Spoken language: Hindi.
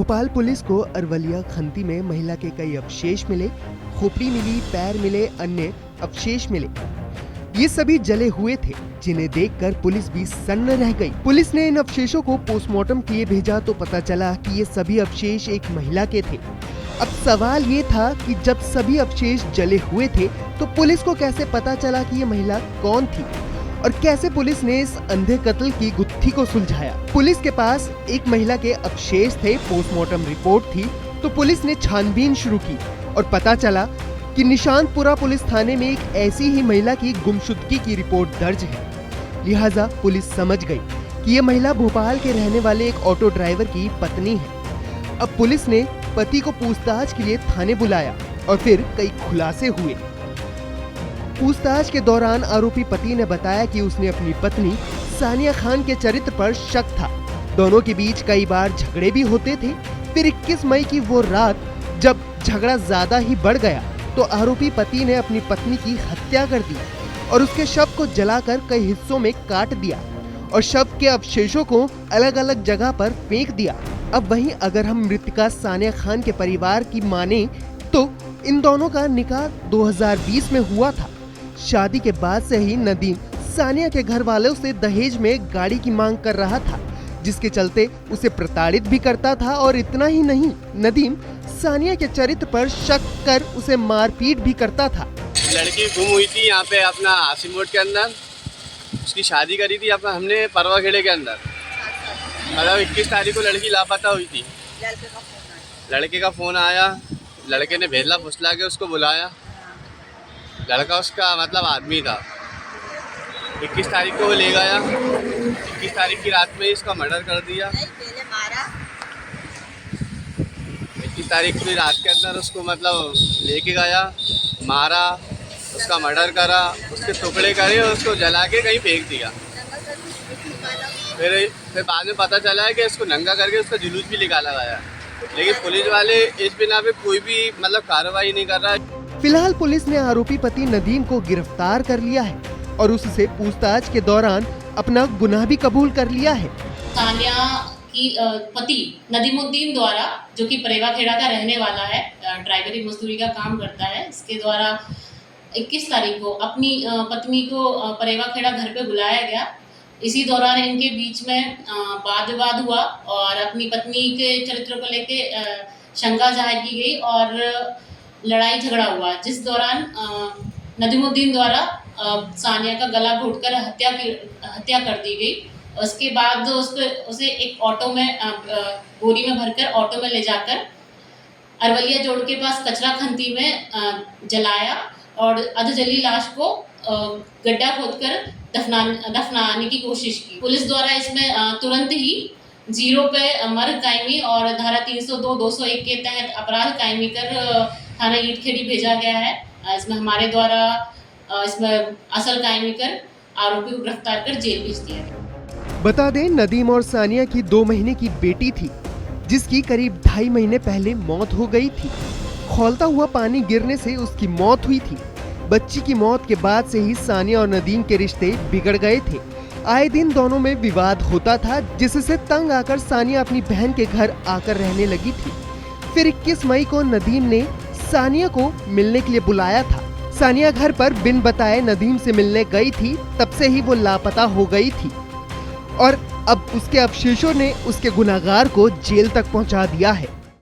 भोपाल पुलिस को अरवलिया खंती में महिला के कई अवशेष मिले। खोपड़ी मिली, पैर मिले, अन्य अवशेष मिले। ये सभी जले हुए थे, जिन्हें देखकर पुलिस भी सन्न रह गई। पुलिस ने इन अवशेषों को पोस्टमार्टम के लिए भेजा तो पता चला कि ये सभी अवशेष एक महिला के थे। अब सवाल ये था कि जब सभी अवशेष जले हुए थे तो पुलिस को कैसे पता चला कि ये महिला कौन थी और कैसे पुलिस ने इस अंधे कत्ल की गुत्थी को सुलझाया। पुलिस के पास एक महिला के अवशेष थे, पोस्टमार्टम रिपोर्ट थी, तो पुलिस ने छानबीन शुरू की और पता चला कि निशांतपुरा पुलिस थाने में एक ऐसी ही महिला की गुमशुदगी की रिपोर्ट दर्ज है। लिहाजा पुलिस समझ गई कि ये महिला भोपाल के रहने वाले एक ऑटो ड्राइवर की पत्नी है। अब पुलिस ने पति को पूछताछ के लिए थाने बुलाया और फिर कई खुलासे हुए। पूछताछ के दौरान आरोपी पति ने बताया कि उसने अपनी पत्नी सानिया खान के चरित्र पर शक था। दोनों के बीच कई बार झगड़े भी होते थे। फिर 21 मई की वो रात जब झगड़ा ज्यादा ही बढ़ गया तो आरोपी पति ने अपनी पत्नी की हत्या कर दी और उसके शव को जलाकर कई हिस्सों में काट दिया और शव के अवशेषों को अलग अलग जगह पर फेंक दिया। अब वहीं अगर हम मृतका सानिया खान के परिवार की माने तो इन दोनों का निकाह 2020 में हुआ था। शादी के बाद से ही नदीम सानिया के घर वालों से दहेज में गाड़ी की मांग कर रहा था, जिसके चलते उसे प्रताड़ित भी करता था। और इतना ही नहीं, नदीम सानिया के चरित्र पर शक कर उसे मारपीट भी करता था। लड़की गुम हुई थी यहाँ पे अपना आसिम रोड के अंदर, उसकी शादी करी थी अपना हमने परवा खेड़े के अंदर। मतलब 21 तारीख को लड़की लापता हुई थी। लड़के का फोन आया, लड़के ने भेजला फुसला के उसको बुलाया। लड़का उसका मतलब आदमी था। 21 तारीख को वो ले गया। 21 तारीख की रात में इसका मर्डर कर दिया। 21 तारीख की रात के अंदर उसको मतलब लेके गया, मारा, उसका मर्डर करा, उसके टुकड़े करे और उसको जला के कहीं फेंक दिया। फिर बाद में पता चला है कि इसको नंगा करके उसका जुलूस भी निकाला गया, लेकिन पुलिस वाले इस बिना पे कोई भी मतलब कार्रवाई नहीं कर रहा है। फिलहाल पुलिस ने आरोपी पति नदीम को गिरफ्तार कर लिया है और उससे पूछताछ के दौरान अपना गुनाह भी कबूल कर लिया है। सानिया की पति नदीमुद्दीन द्वारा, जो कि परेवा खेड़ा का रहने वाला है, ड्राइवरी मजदूरी का काम करता है, इसके द्वारा 21 तारीख को अपनी पत्नी को परेवा खेड़ा घर पे बुलाया गया। इसी दौरान इनके बीच में वाद विवाद हुआ और अपनी पत्नी के चरित्र को लेके शंका जाहिर की गई और लड़ाई झगड़ा हुआ, जिस दौरान नदीमुद्दीन द्वारा सानिया का गला घोटकर हत्या कर दी गई। उसके बाद उसे एक ऑटो में बोरी में भरकर ऑटो में ले जाकर अरवलिया जोड़ के पास कचरा खंती में जलाया और अधजली लाश को गड्ढा खोदकर दफनाने की कोशिश की। पुलिस द्वारा इसमें तुरंत ही 0 पे मर्ग कायमी और धारा 302, 201 के तहत अपराध कायमी कर थाना ईटखेड़ी भेजा गया है। इसमें हमारे द्वारा इसमें असल कायमी कर आरोपी को गिरफ्तार कर जेल भेज दिया गया। बता दें, नदीम और सानिया की 2 महीने की बेटी थी, जिसकी करीब 2.5 महीने पहले मौत हो गई थी। खौलता हुआ पानी गिरने से उसकी मौत हुई थी। बच्ची की मौत के बाद से ही सानिया और नदीम के रिश्ते बिगड़ गए थे। आए दिन दोनों में विवाद होता था, जिससे तंग आकर सानिया अपनी बहन के घर आकर रहने लगी थी। फिर 21 मई को नदीम ने सानिया को मिलने के लिए बुलाया था। सानिया घर पर बिन बताए नदीम से मिलने गई थी, तब से ही वो लापता हो गई थी और अब उसके अवशेषों ने उसके गुनहगार को जेल तक पहुंचा दिया है।